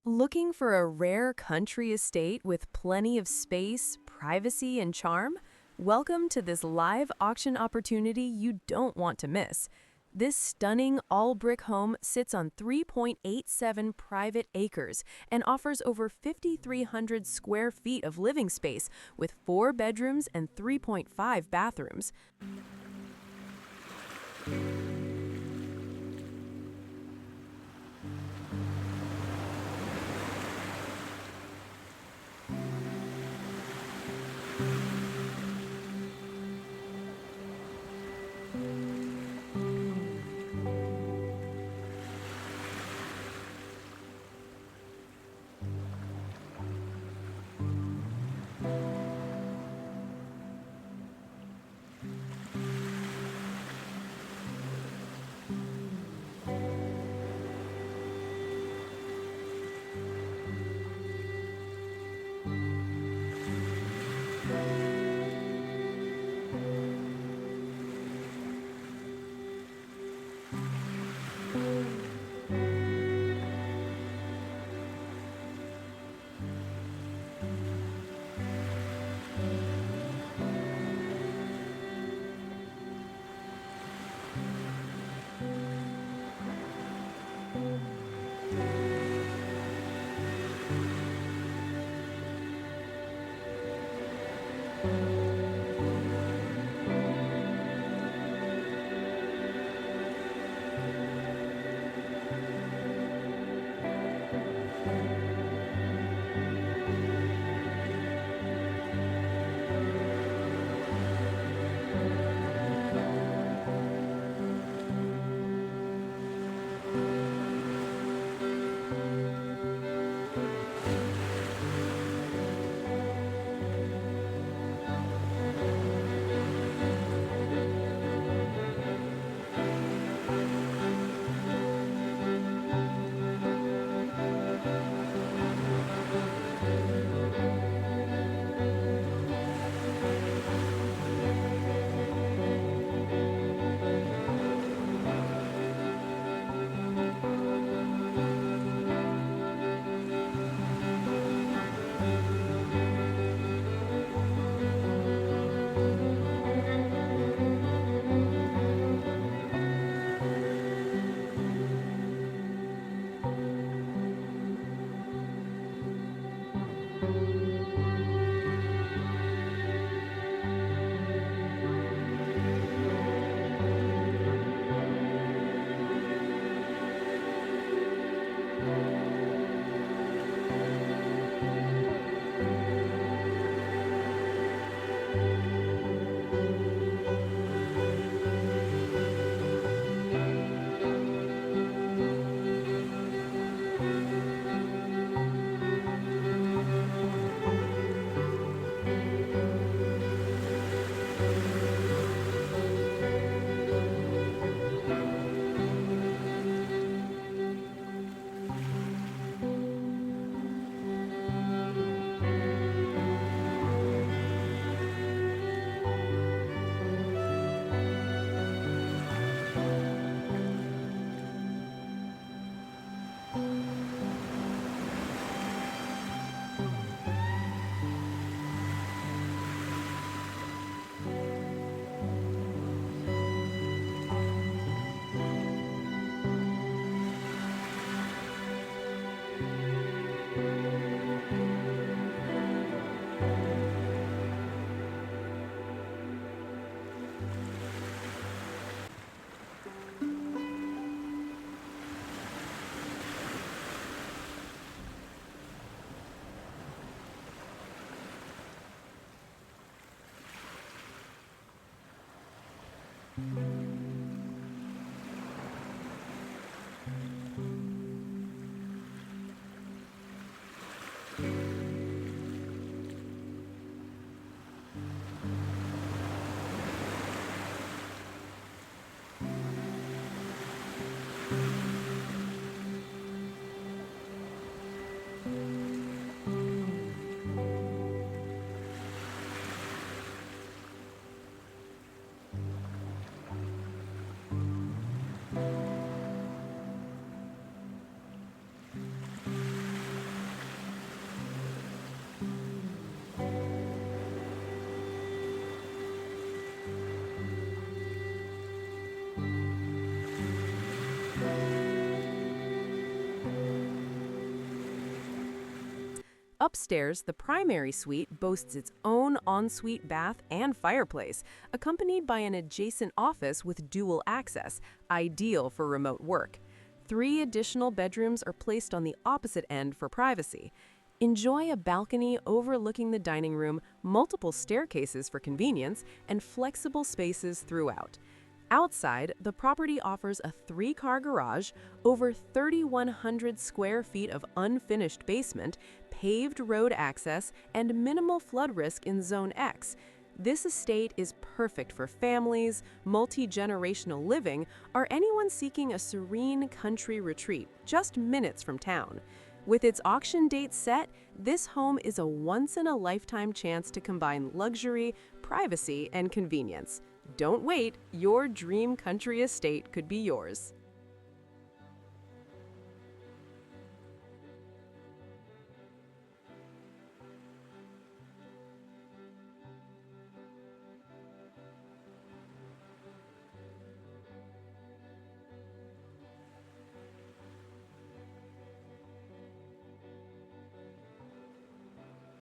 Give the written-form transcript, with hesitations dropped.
Looking for a rare country estate with plenty of space, privacy, and charm? Welcome to this live auction opportunity you don't want to miss. This stunning all-brick home sits on 3.87 private acres and offers over 5,300 square feet of living space with 4 bedrooms and 3.5 bathrooms. Upstairs, the primary suite boasts its own ensuite bath and fireplace, accompanied by an adjacent office with dual access, ideal for remote work. 3 additional bedrooms are placed on the opposite end for privacy. Enjoy a balcony overlooking the dining room, multiple staircases for convenience, and flexible spaces throughout. Outside, the property offers a 3-car garage, over 3,100 square feet of unfinished basement, paved road access, and minimal flood risk in Zone X. This estate is perfect for families, multi-generational living, or anyone seeking a serene country retreat just minutes from town. With its auction date set, this home is a once-in-a-lifetime chance to combine luxury, privacy, and convenience. Don't wait, your dream country estate could be yours.